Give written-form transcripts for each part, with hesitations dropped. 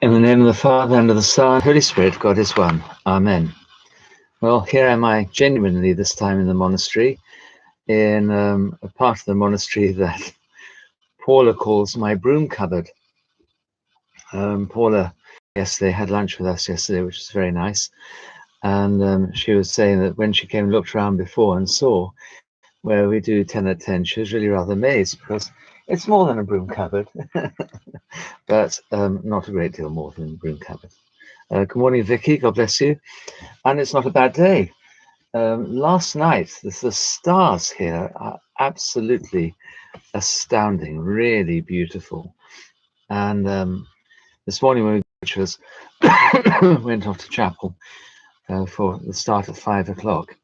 In the name of the Father, and of the Son, and Holy Spirit, God is one. Amen. Well, here am I genuinely this time in the monastery, in a part of the monastery that Paula calls my broom cupboard. Paula yesterday had lunch with us yesterday, which was very nice. And she was saying that when she came and looked around before and saw where we do 10 at 10, she was really rather amazed because it's more than a broom cupboard, but not a great deal more than a broom cupboard. Good morning, Vicky. God bless you. And it's not a bad day. Last night, the stars here are absolutely astounding, really beautiful. And this morning, when we went off to chapel for the start at 5 o'clock,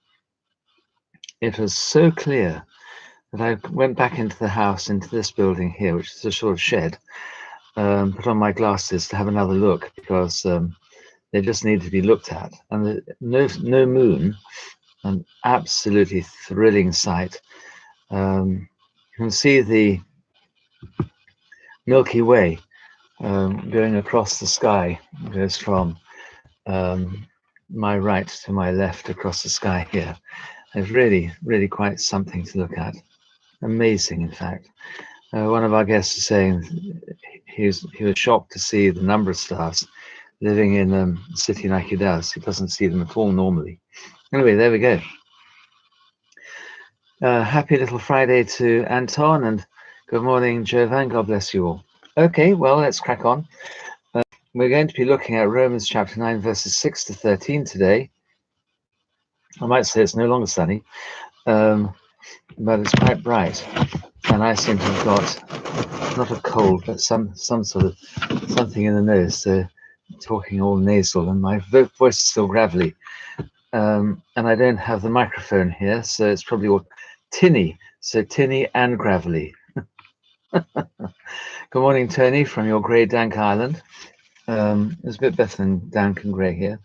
it was so clear that I went back into the house, into this building here, which is a sort of shed, put on my glasses to have another look because they just need to be looked at. And no moon, an absolutely thrilling sight. You can see the Milky Way going across the sky. It goes from my right to my left across the sky here. It's really, really quite something to look at. Amazing, in fact. One of our guests was saying he was shocked to see the number of stars living in a city like he does. He doesn't see them at all normally. Anyway, there we go. Happy little Friday to Anton, and good morning, Jovan. God bless you all. Okay, well, let's crack on. We're going to be looking at Romans chapter 9, verses 6 to 13 today. I might say it's no longer sunny, but it's quite bright. And I seem to have got, not a cold, but some sort of something in the nose, so talking all nasal, and my voice is still gravelly. And I don't have the microphone here, so it's probably all tinny. So tinny and gravelly. Good morning, Tony, from your grey, dank island. It's a bit better than dank and grey here.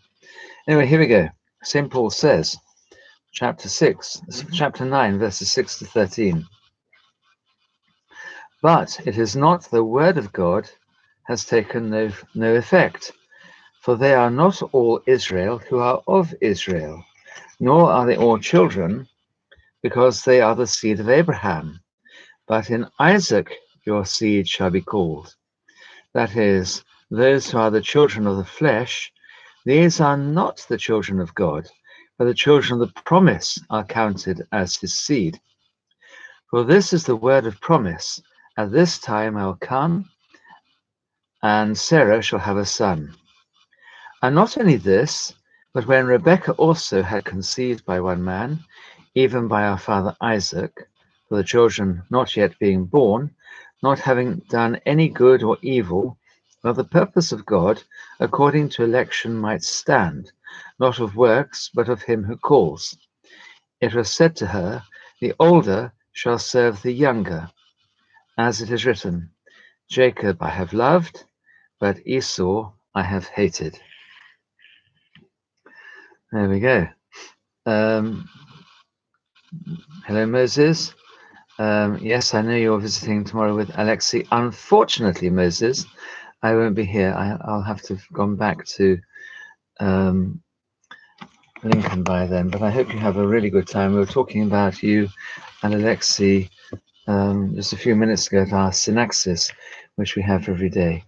Anyway, here we go. St. Paul says, chapter 9, verses 6 to 13. But it is not the word of God has taken no effect, for they are not all Israel who are of Israel, nor are they all children, because they are the seed of Abraham. But in Isaac your seed shall be called. That is, those who are the children of the flesh, these are not the children of God, but the children of the promise are counted as his seed. For this is the word of promise, at this time I will come, and Sarah shall have a son. And not only this, but when Rebekah also had conceived by one man, even by our father Isaac, for the children not yet being born, not having done any good or evil, but the purpose of God, according to election, might stand, not of works, but of him who calls. It was said to her, the older shall serve the younger, as it is written, Jacob I have loved, but Esau I have hated. There we go. Hello, Moses. Yes, I know you're visiting tomorrow with Alexei. Unfortunately, Moses, I won't be here. I'll have to have gone back to Lincoln by then, but I hope you have a really good time. We were talking about you and Alexei just a few minutes ago at our synaxis, which we have every day.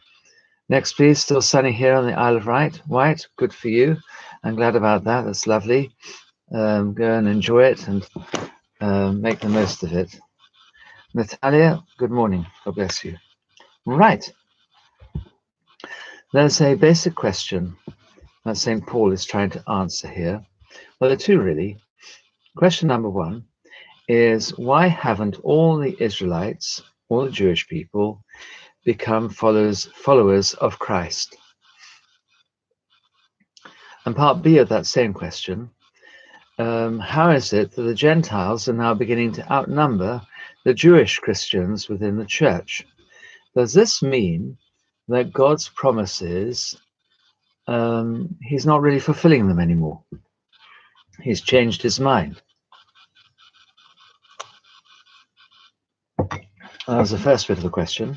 Next, please. Still sunny here on the Isle of Wight. Good for you. I'm glad about that. That's lovely. Go and enjoy it and make the most of it. Natalia, good morning. God bless you. Right. There's a basic question that St. Paul is trying to answer here. Well, there are two really. Question number one is, why haven't all the Israelites, all the Jewish people, become followers of Christ? And part B of that same question, how is it that the Gentiles are now beginning to outnumber the Jewish Christians within the church? Does this mean that God's promises, he's not really fulfilling them anymore? He's changed his mind. That was the first bit of the question.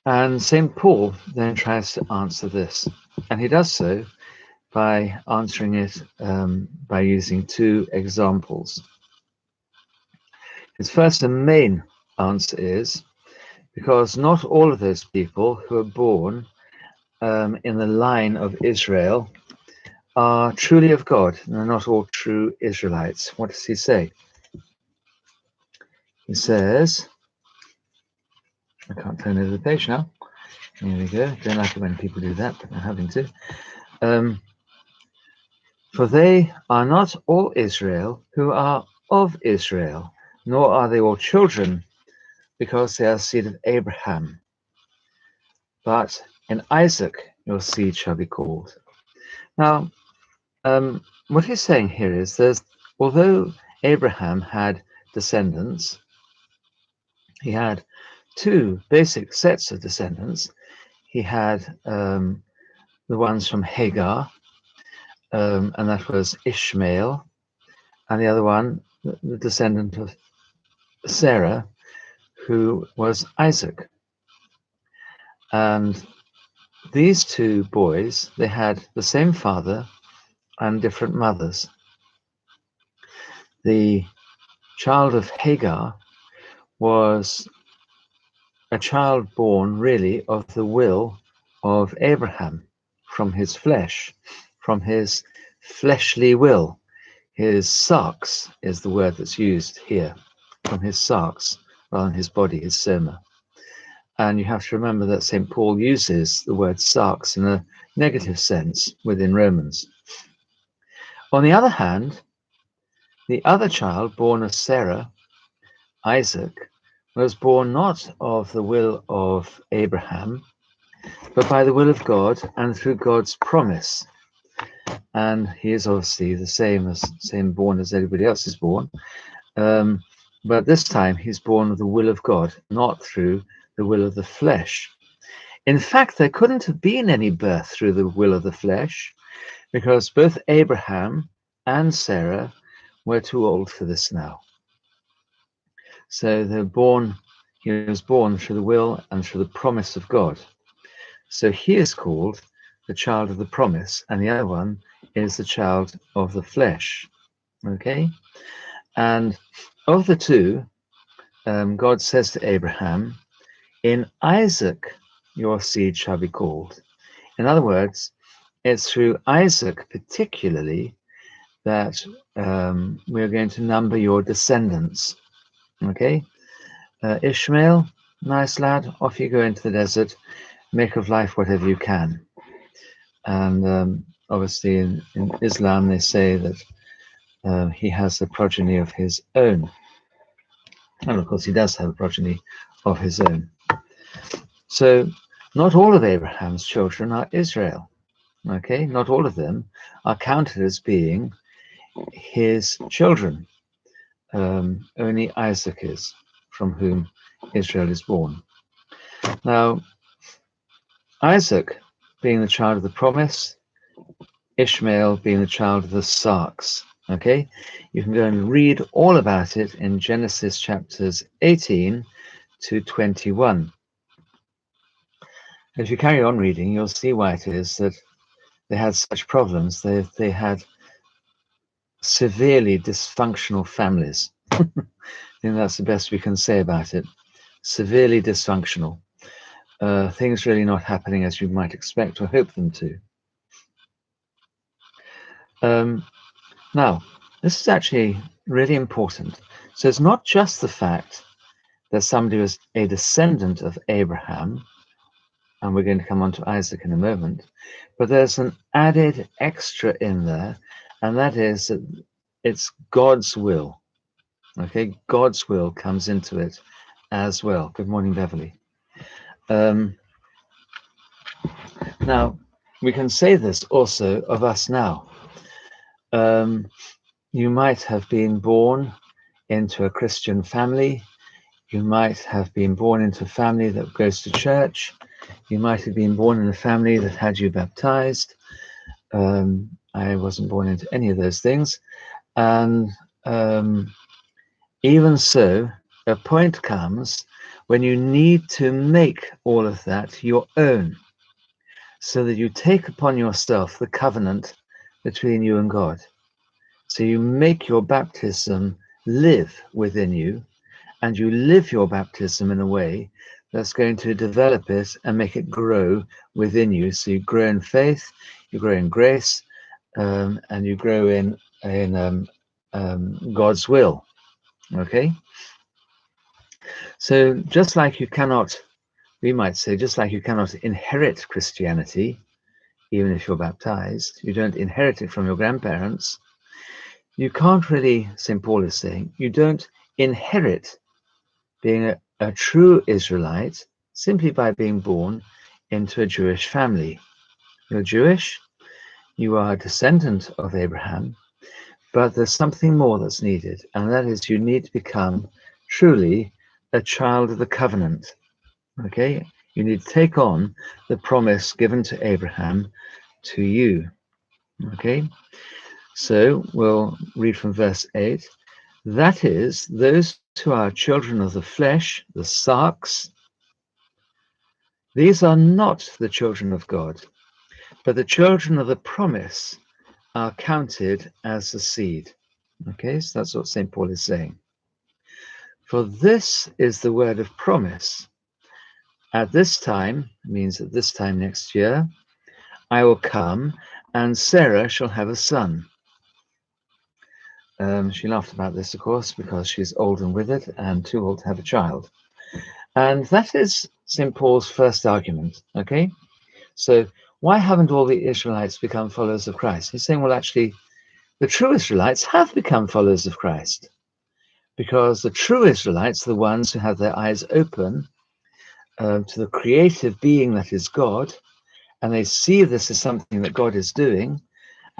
And St. Paul then tries to answer this, and he does so by answering it by using two examples. His first and main answer is because not all of those people who are born in the line of Israel are truly of God, and they're not all true Israelites. What does he say? He says, I can't turn over the page now. Here we go. Don't like it when people do that, but I'm having to. For they are not all Israel who are of Israel, nor are they all children, because they are seed of Abraham. But in Isaac your seed shall be called. Now, what he's saying here is although Abraham had descendants, he had two basic sets of descendants. He had the ones from Hagar, and that was Ishmael, and the other one, the descendant of Sarah, who was Isaac. And these two boys, they had the same father and different mothers. The child of Hagar was a child born really of the will of Abraham, from his flesh, from his fleshly will. His sarx is the word that's used here, from his sarx, rather than his body, his soma. And you have to remember that St. Paul uses the word sarx in a negative sense within Romans. On the other hand, the other child born of Sarah, Isaac, was born not of the will of Abraham, but by the will of God and through God's promise. And he is obviously the same born as everybody else is born. But this time he's born of the will of God, not through the will of the flesh. In fact, there couldn't have been any birth through the will of the flesh, because both Abraham and Sarah were too old for this now. So he was born through the will and through the promise of God. So he is called the child of the promise, and the other one is the child of the flesh. Okay? And of the two, God says to Abraham, in Isaac your seed shall be called. In other words, it's through Isaac particularly that we're going to number your descendants. Okay? Ishmael, nice lad, off you go into the desert, make of life whatever you can. And obviously in Islam they say that he has a progeny of his own. And of course he does have a progeny of his own. So not all of Abraham's children are Israel. Okay, not all of them are counted as being his children. Only Isaac is, from whom Israel is born. Now, Isaac being the child of the promise, Ishmael being the child of the sarx. Okay, you can go and read all about it in Genesis chapters 18 to 21. If you carry on reading, you'll see why it is that they had such problems. They had severely dysfunctional families. I think that's the best we can say about it. Severely dysfunctional. Things really not happening as you might expect or hope them to. Now, this is actually really important. So it's not just the fact that somebody was a descendant of Abraham, and we're going to come on to Isaac in a moment, but there's an added extra in there, and that is that it's God's will. Okay, God's will comes into it as well. Good morning, Beverly. Now, we can say this also of us now. You might have been born into a Christian family. You might have been born into a family that goes to church. You might have been born in a family that had you baptized. I wasn't born into any of those things. And even so, a point comes when you need to make all of that your own, so that you take upon yourself the covenant between you and God. So you make your baptism live within you, and you live your baptism in a way that's going to develop it and make it grow within you. So you grow in faith, you grow in grace, and you grow in God's will. Okay? So just like you cannot, we might say, just like you cannot inherit Christianity, even if you're baptized, you don't inherit it from your grandparents. You can't really, St. Paul is saying, you don't inherit being a true Israelite simply by being born into a Jewish family. You're Jewish, you are a descendant of Abraham, but there's something more that's needed, and that is you need to become truly a child of the covenant. Okay? You need to take on the promise given to Abraham to you. Okay? So we'll read from verse 8. That is, those who are children of the flesh, the sarks, these are not the children of God, but the children of the promise are counted as the seed. Okay, so that's what St. Paul is saying. For this is the word of promise. At this time, means at this time next year, I will come, and Sarah shall have a son. She laughed about this, of course, because she's old and withered and too old to have a child. And that is St. Paul's first argument, okay? So why haven't all the Israelites become followers of Christ? He's saying, well, actually, the true Israelites have become followers of Christ, because the true Israelites are the ones who have their eyes open to the creative being that is God, and they see this as something that God is doing,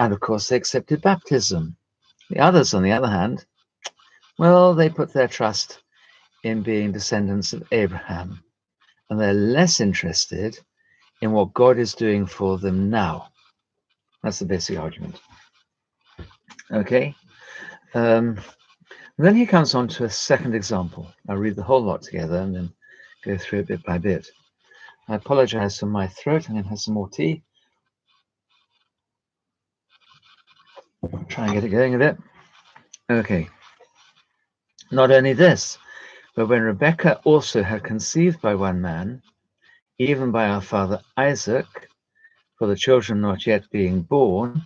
and of course they accepted baptism. The others, on the other hand, well, they put their trust in being descendants of Abraham, and they're less interested in what God is doing for them now. That's the basic argument. Okay. Then he comes on to a second example. I'll read the whole lot together and then go through it bit by bit. I apologize for my throat. I'm going to have some more tea. Try and get it going a bit. Okay. Not only this, but when Rebekah also had conceived by one man, even by our father Isaac, for the children not yet being born,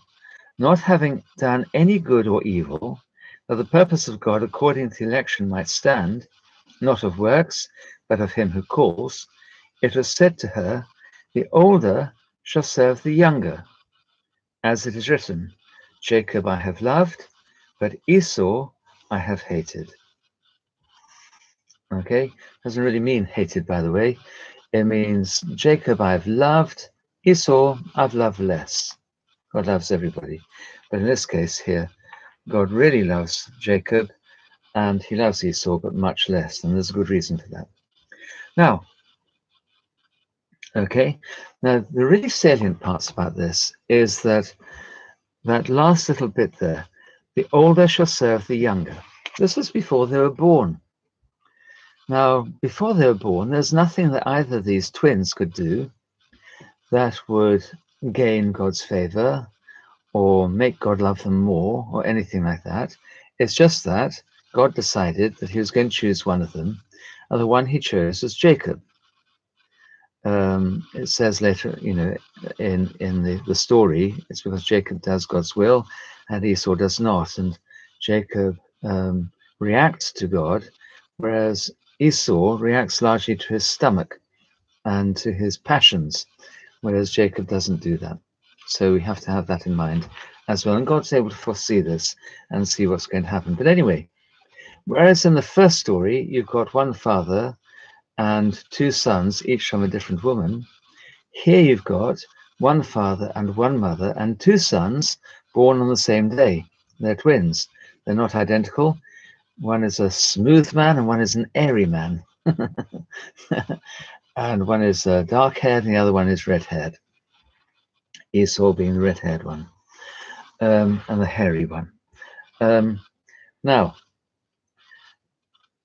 not having done any good or evil, that the purpose of God according to the election might stand, not of works, but of him who calls, it was said to her, the older shall serve the younger, as it is written, Jacob I have loved, but Esau I have hated. Okay, doesn't really mean hated, by the way. It means Jacob I've loved, Esau I've loved less. God loves everybody. But in this case here, God really loves Jacob and he loves Esau, but much less. And there's a good reason for that. Now, okay, now the really salient parts about this is that last little bit there, the older shall serve the younger. This was before they were born. Now, before they were born, there's nothing that either of these twins could do that would gain God's favor or make God love them more or anything like that. It's just that God decided that he was going to choose one of them, and the one he chose was Jacob. It says later, you know, in the story, it's because Jacob does God's will and Esau does not. And Jacob reacts to God, whereas Esau reacts largely to his stomach and to his passions, whereas Jacob doesn't do that. So we have to have that in mind as well. And God's able to foresee this and see what's going to happen. But anyway, whereas in the first story, you've got one father and two sons, each from a different woman, here you've got one father and one mother and two sons born on the same day. They're twins. They're not identical. One is a smooth man and one is an airy man. And one is dark-haired and the other one is red-haired. Esau being the red-haired one, and the hairy one. Now,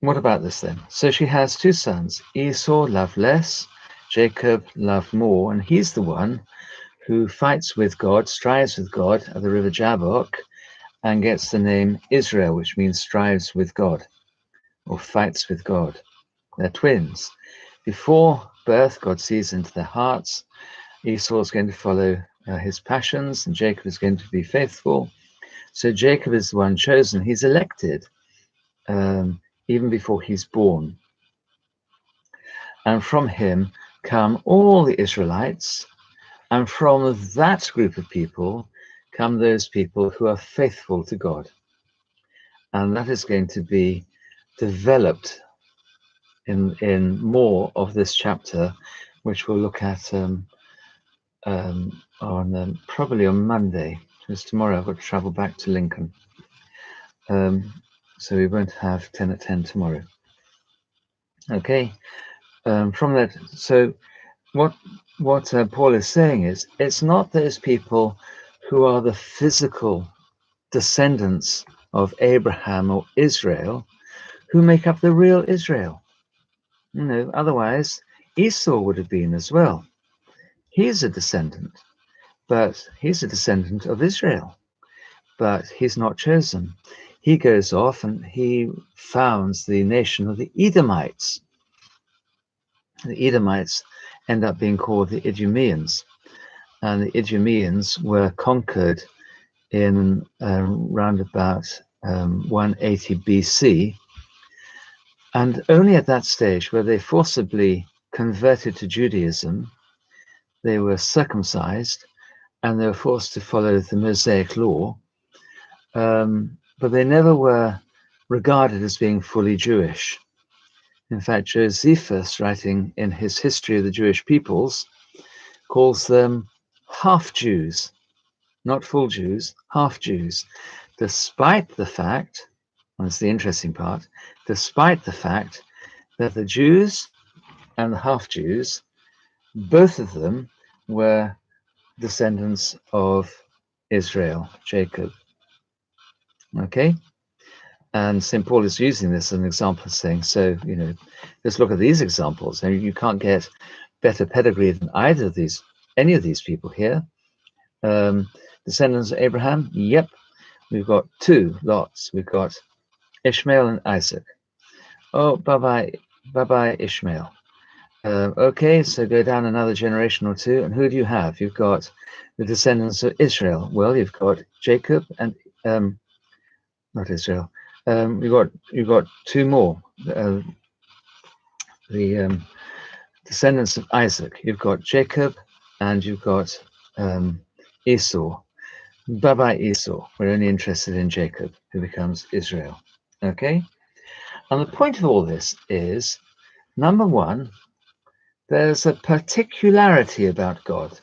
what about this then? So she has two sons. Esau loved less, Jacob loved more, and he's the one who fights with God, strives with God at the river Jabbok, and gets the name Israel, which means strives with God or fights with God. They're twins. Before birth, God sees into their hearts. Esau is going to follow his passions, and Jacob is going to be faithful. So Jacob is the one chosen. He's elected even before he's born. And from him come all the Israelites. And from that group of people come those people who are faithful to God. And that is going to be developed in more of this chapter, which we'll look at on probably on Monday, because tomorrow I've got to travel back to Lincoln. So we won't have 10 at 10 tomorrow. Okay, from that, so what Paul is saying is, it's not those people who are the physical descendants of Abraham or Israel who make up the real Israel. You know, otherwise Esau would have been as well. He's a descendant, but he's a descendant of Israel, but he's not chosen. He goes off and he founds the nation of the Edomites. The Edomites end up being called the Idumeans, and the Idumeans were conquered in round about 180 BC, and only at that stage were they forcibly converted to Judaism. They were circumcised and they were forced to follow the Mosaic law, but they never were regarded as being fully Jewish. In fact, Josephus, writing in his History of the Jewish Peoples, calls them half-Jews, not full Jews, half-Jews, despite the fact, and it's the interesting part, despite the fact that the Jews and the half-Jews, both of them were descendants of Israel, Jacob. Okay? And St. Paul is using this as an example, saying, so, you know, let's look at these examples. And you can't get better pedigree than either of these, any of these people here. Descendants of Abraham, yep. We've got two lots. We've got Ishmael and Isaac. Oh, bye-bye Ishmael. Okay, so go down another generation or two, and who do you have? You've got the descendants of Israel. Well, you've got Jacob and not Israel. You've got two more. The descendants of Isaac. You've got Jacob and you've got Esau. Bye-bye Esau. We're only interested in Jacob, who becomes Israel. Okay? And the point of all this is, number one, there's a particularity about God.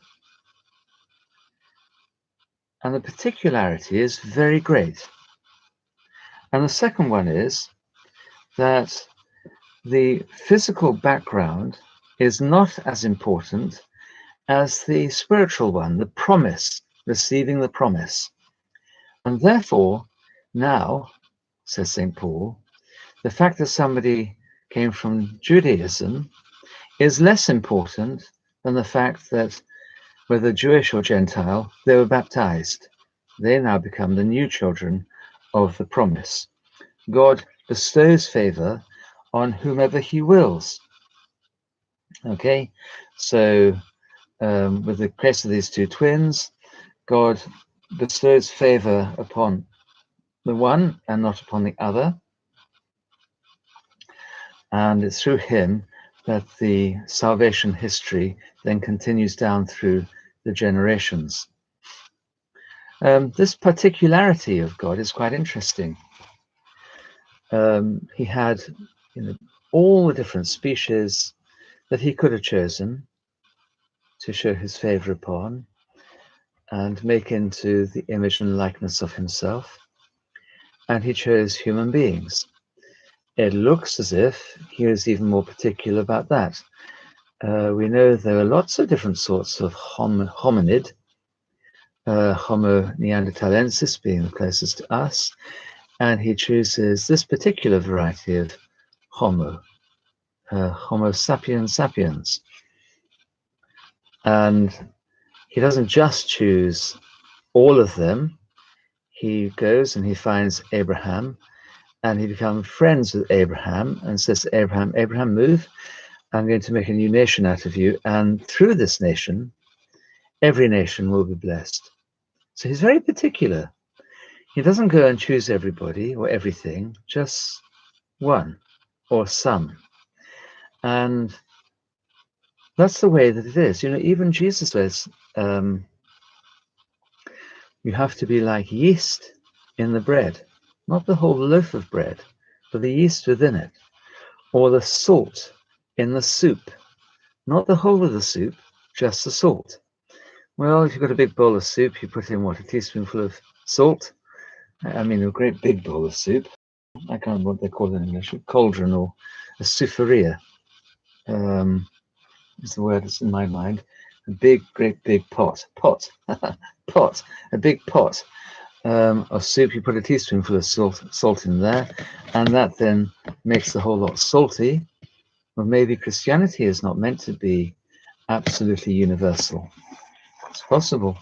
And the particularity is very great. And the second one is that the physical background is not as important as the spiritual one, the promise, receiving the promise. And therefore, now, says St. Paul, the fact that somebody came from Judaism is less important than the fact that whether Jewish or Gentile, they were baptized. They now become the new children of the promise. God bestows favor on whomever he wills. Okay, so with the case of these two twins, God bestows favor upon the one and not upon the other. And it's through him that the salvation history then continues down through the generations. This particularity of God is quite interesting. He had, you know, all the different species that he could have chosen to show his favor upon and make into the image and likeness of himself. And he chose human beings. It looks as if he was even more particular about that. We know there are lots of different sorts of hominid, Homo neanderthalensis being the closest to us, and he chooses this particular variety of Homo sapiens sapiens. And he doesn't just choose all of them. He goes and he finds Abraham, and he becomes friends with Abraham and says to Abraham, Abraham, move, I'm going to make a new nation out of you, and through this nation, every nation will be blessed. So he's very particular. He doesn't go and choose everybody or everything, just one or some. And that's the way that it is. You know, even Jesus says, you have to be like yeast in the bread, not the whole loaf of bread, but the yeast within it, or the salt in the soup, not the whole of the soup, just the salt. Well, if you've got a big bowl of soup, you put in, what, a teaspoonful of salt? I mean, a great big bowl of soup. I can't remember what they call it in English, a cauldron or a souffleria is the word that's in my mind. A big, great big pot, a big pot of soup. You put a teaspoonful of salt in there, and that then makes the whole lot salty. Well, maybe Christianity is not meant to be absolutely universal. It's possible.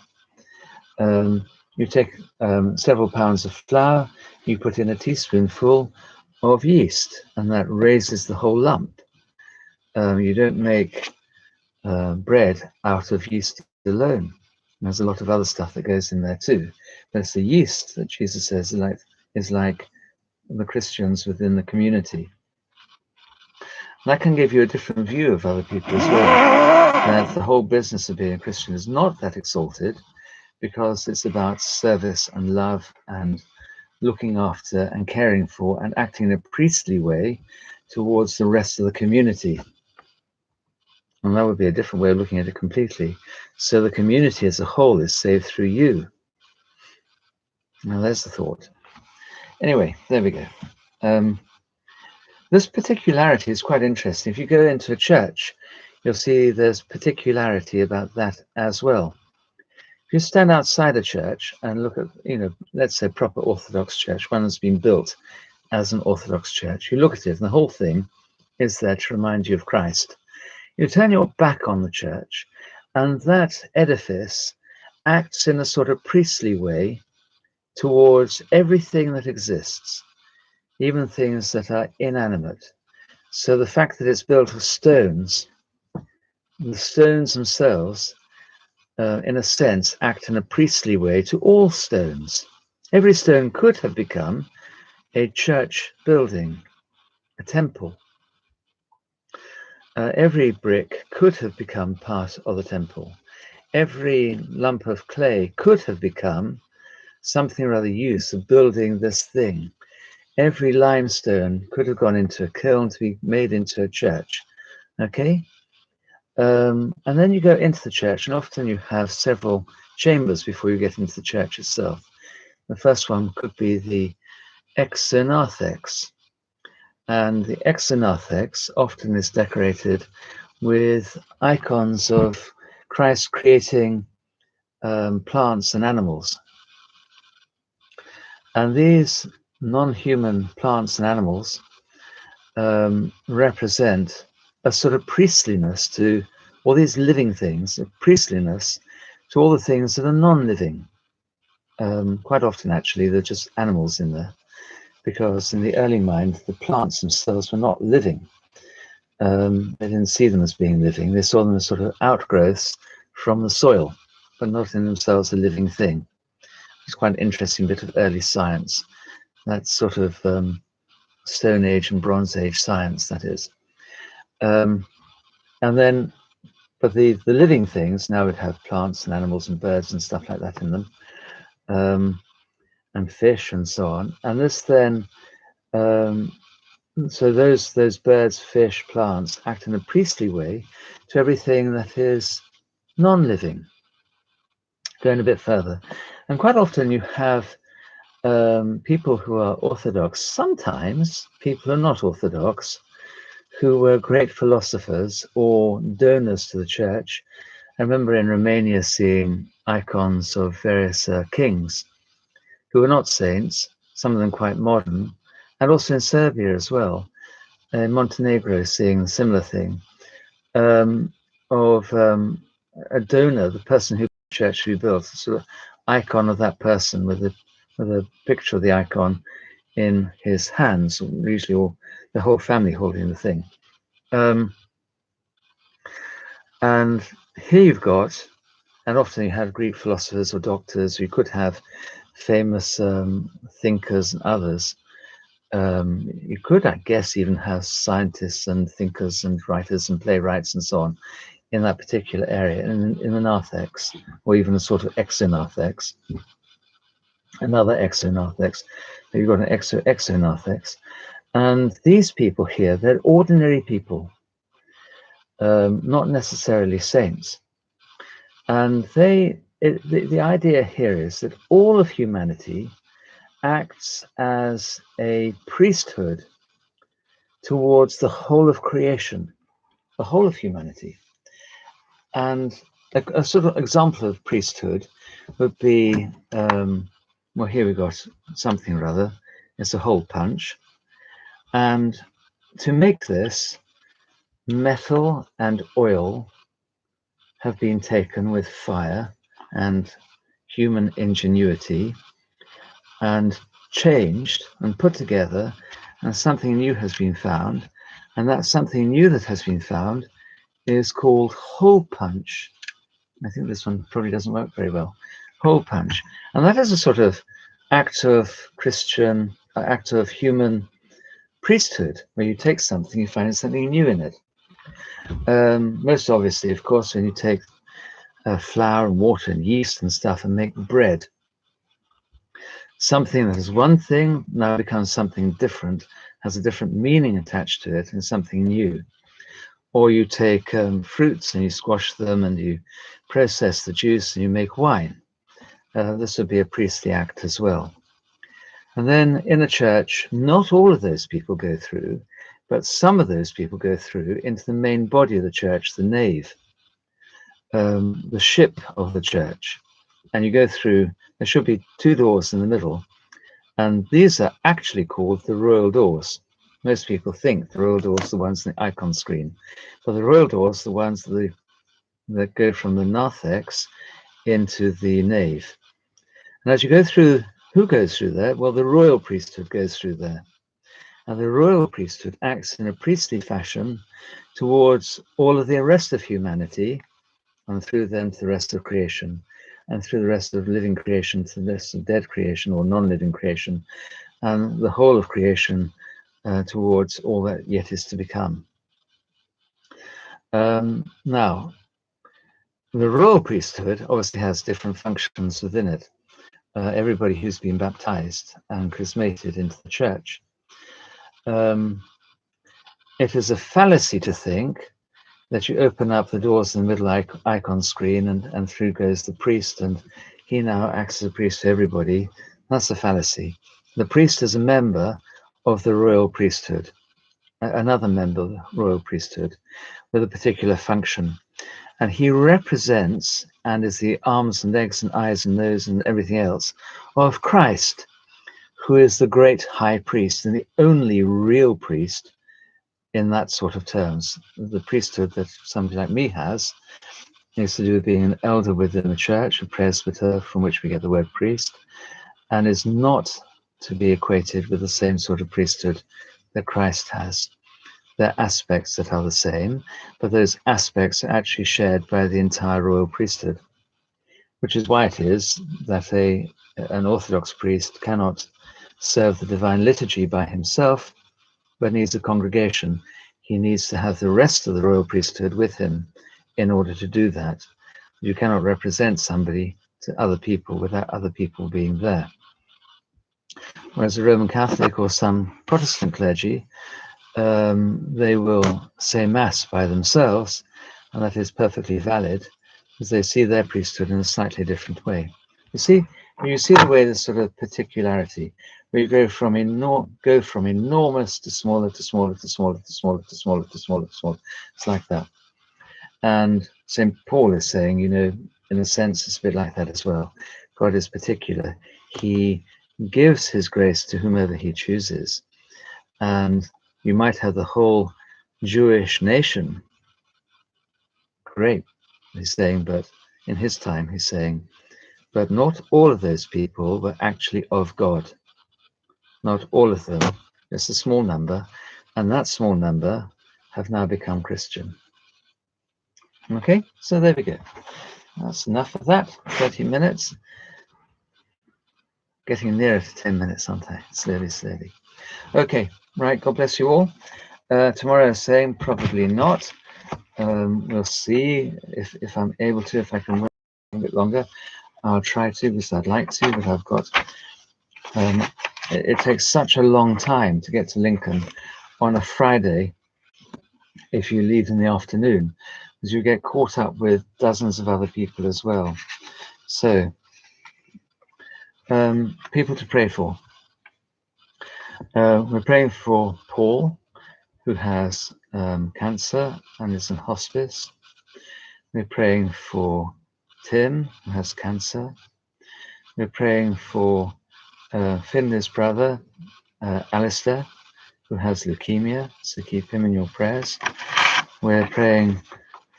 You take several pounds of flour, you put in a teaspoonful of yeast, and that raises the whole lump. You don't make bread out of yeast alone. There's a lot of other stuff that goes in there too. But it's the yeast that Jesus says is like the Christians within the community. That can give you a different view of other people as well. That the whole business of being a Christian is not that exalted, because it's about service and love and looking after and caring for and acting in a priestly way towards the rest of the community. And that would be a different way of looking at it completely. So the community as a whole is saved through you. Now there's the thought. Anyway, there we go. This particularity is quite interesting. If you go into a church, you'll see there's particularity about that as well. If you stand outside a church and look at, let's say proper Orthodox church, one that's been built as an Orthodox church, you look at it and the whole thing is there to remind you of Christ. You turn your back on the church, and that edifice acts in a sort of priestly way towards everything that exists, even things that are inanimate. So the fact that it's built of stones, the stones themselves, in a sense, act in a priestly way to all stones. Every stone could have become a church building, a temple. Every brick could have become part of the temple. Every lump of clay could have become something or other use of building this thing. Every limestone could have gone into a kiln to be made into a church. Okay? And then you go into the church, and often you have several chambers before you get into the church itself. The first one could be the exonarthex. And the exonarthex often is decorated with icons of Christ creating plants and animals. And these non-human plants and animals represent a sort of priestliness to all these living things, a priestliness to all the things that are non-living. Quite often, actually, they're just animals in there, because in the early mind, the plants themselves were not living. They didn't see them as being living. They saw them as sort of outgrowths from the soil, but not in themselves a living thing. It's quite an interesting bit of early science. That's sort of Stone Age and Bronze Age science, that is. And then, but the living things now would have plants and animals and birds and stuff like that in them, and fish and so on. And this then, so those birds, fish, plants act in a priestly way to everything that is non-living. Going a bit further, and quite often you have people who are Orthodox, sometimes people who are not Orthodox, who were great philosophers or donors to the church. I remember in Romania seeing icons of various kings who were not saints, some of them quite modern, and also in Serbia as well. in Montenegro seeing a similar thing, of a donor, the person who the church rebuilt, a sort of icon of that person with a picture of the icon in his hands, usually all the whole family holding the thing. And here you've got, and often you have Greek philosophers or doctors, you could have famous thinkers and others. You could, I guess, even have scientists and thinkers and writers and playwrights and so on in that particular area, in the narthex, or even a sort of exonarthex, another exonarthex. You've got an exonarthex. And these people here, they're ordinary people, not necessarily saints. And the idea here is that all of humanity acts as a priesthood towards the whole of creation, the whole of humanity. And a sort of example of priesthood would be, well, here we got something or other. It's a hole punch. And to make this, metal and oil have been taken with fire and human ingenuity and changed and put together, and something new has been found. And that something new that has been found is called hole punch. I think this one probably doesn't work very well. Hole punch. And that is a sort of act of act of human priesthood, where you take something, you find something new in it. Most obviously, of course, when you take flour and water and yeast and stuff and make bread, something that is one thing now becomes something different, has a different meaning attached to it, and something new. Or you take fruits and you squash them and you process the juice and you make wine. This would be a priestly act as well. And then in a church, not all of those people go through, but some of those people go through into the main body of the church, the nave, the ship of the church. And you go through, there should be two doors in the middle, and these are actually called the royal doors. Most people think the royal doors are the ones in the icon screen, but the royal doors are the ones that go from the narthex into the nave. And as you go through, who goes through there? Well, the royal priesthood goes through there. And the royal priesthood acts in a priestly fashion towards all of the rest of humanity, and through them to the rest of creation, and through the rest of living creation to the rest of dead creation or non-living creation, and the whole of creation towards all that yet is to become. Now, the royal priesthood obviously has different functions within it. Everybody who's been baptized and chrismated into the church. It is a fallacy to think that you open up the doors in the middle icon screen and through goes the priest, and he now acts as a priest to everybody. That's a fallacy. The priest is a member of the royal priesthood, another member of the royal priesthood with a particular function. And he represents and is the arms and legs and eyes and nose and everything else of Christ, who is the great high priest and the only real priest in that sort of terms. The priesthood that somebody like me has is to do with being an elder within the church, a presbyter, from which we get the word priest, and is not to be equated with the same sort of priesthood that Christ has. There are aspects that are the same, but those aspects are actually shared by the entire royal priesthood, which is why it is that an Orthodox priest cannot serve the divine liturgy by himself, but needs a congregation. He needs to have the rest of the royal priesthood with him in order to do that. You cannot represent somebody to other people without other people being there. Whereas a Roman Catholic or some Protestant clergy, they will say Mass by themselves, and that is perfectly valid, because they see their priesthood in a slightly different way. You see the way there's sort of particularity, where you go from enormous to smaller to smaller to smaller to smaller to smaller to smaller to smaller. It's like that. And St. Paul is saying, in a sense, it's a bit like that as well. God is particular. He gives his grace to whomever he chooses. And You might have the whole Jewish nation. Great, he's saying, but in his time, he's saying, but not all of those people were actually of God. Not all of them, just a small number, and that small number have now become Christian. Okay, so there we go. That's enough of that. 30 minutes. Getting nearer to 10 minutes, aren't I? Slowly, slowly. Okay, right, God bless you all. Tomorrow, same, probably not. We'll see if I'm able to, if I can work a bit longer. I'll try to, because I'd like to, but I've got... it takes such a long time to get to Lincoln on a Friday if you leave in the afternoon, because you get caught up with dozens of other people as well. So, people to pray for. We're praying for Paul, who has cancer and is in hospice. We're praying for Tim, who has cancer. We're praying for Finley's brother, Alistair, who has leukemia, so keep him in your prayers. We're praying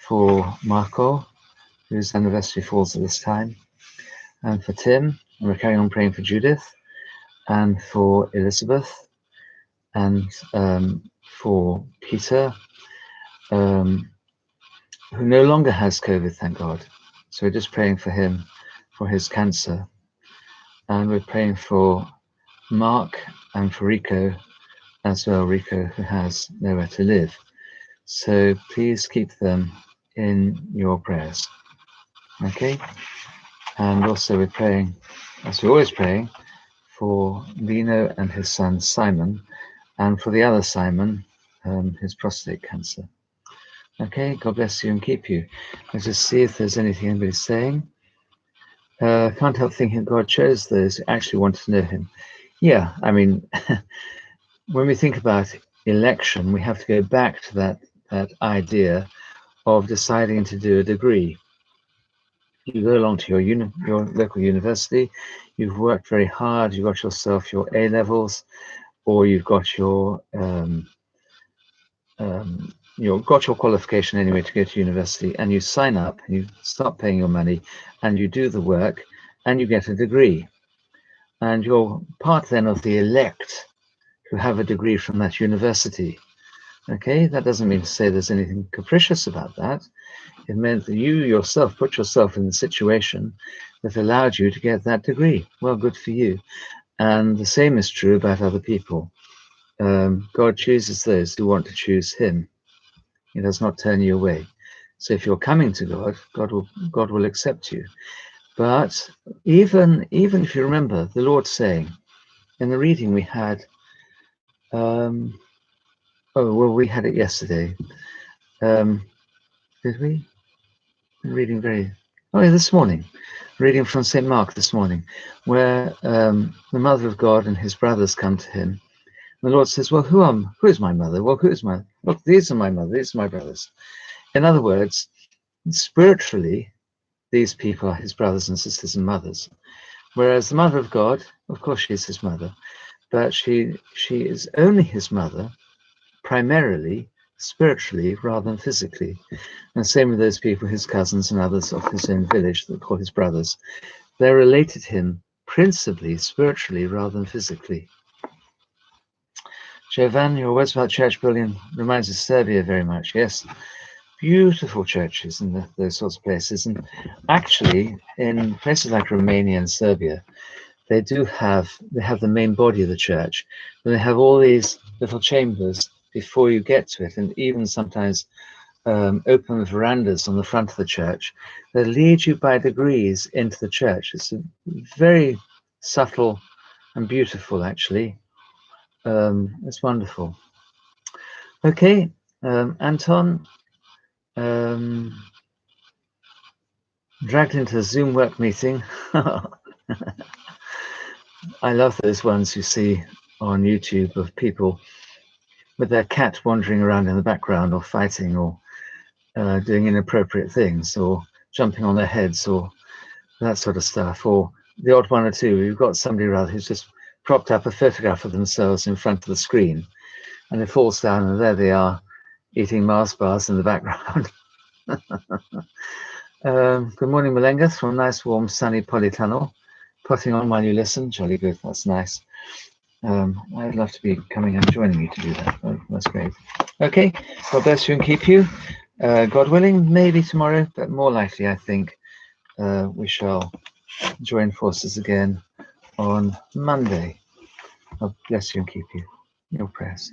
for Marco, whose anniversary falls at this time, and for Tim. And we're carrying on praying for Judith, and for Elizabeth, and for Peter, who no longer has COVID, thank God. So we're just praying for him, for his cancer. And we're praying for Mark and for Rico as well, Rico, who has nowhere to live. So please keep them in your prayers. Okay? And also we're praying, as we're always praying, for Lino and his son Simon, and for the other Simon, his prostate cancer. Okay, God bless you and keep you. Let's just see if there's anything anybody's saying. Can't help thinking God chose those who actually wanted to know him. Yeah, I mean, when we think about election, we have to go back to that idea of deciding to do a degree. You go along to your local university, you've worked very hard, you've got yourself your A-levels, or you've got your got your qualification anyway to go to university, and you sign up and you start paying your money and you do the work and you get a degree, and you're part then of the elect who have a degree from that university. Okay, that doesn't mean to say there's anything capricious about that. It meant that you yourself put yourself in the situation that allowed you to get that degree. Well, good for you. And the same is true about other people. God chooses those who want to choose him. He does not turn you away. So if you're coming to God will accept you. But even if you remember the Lord saying in the reading we had, we had it yesterday. Did we? This morning, reading from St. Mark this morning, where the mother of God and his brothers come to him. The Lord says, well, who is my mother? Well, look, these are my mother, these are my brothers. In other words, spiritually, these people are his brothers and sisters and mothers. Whereas the mother of God, of course, she is his mother, but she is only his mother, primarily, spiritually, rather than physically. And same with those people, his cousins and others of his own village that call his brothers. They're related to him principally, spiritually, rather than physically. Jovan, your words about church building reminds us of Serbia very much. Yes, beautiful churches in those sorts of places. And actually, in places like Romania and Serbia, they have the main body of the church, but they have all these little chambers before you get to it, and even sometimes open verandas on the front of the church that lead you by degrees into the church. It's very subtle and beautiful, actually. It's wonderful. Okay, Anton, dragged into a Zoom work meeting. I love those ones you see on YouTube of people with their cat wandering around in the background, or fighting, or doing inappropriate things, or jumping on their heads, or that sort of stuff. Or the odd one or two, you've got somebody rather who's just propped up a photograph of themselves in front of the screen. and it falls down, and there they are, eating Mars bars in the background. Good morning, Malengas, from nice, warm, sunny polytunnel. Putting on while you listen, jolly good, that's nice. I'd love to be coming and joining you to do that. That's great. Okay, God bless you and keep you. God willing, maybe tomorrow, but more likely, I think, we shall join forces again on Monday. God bless you and keep you. Your prayers.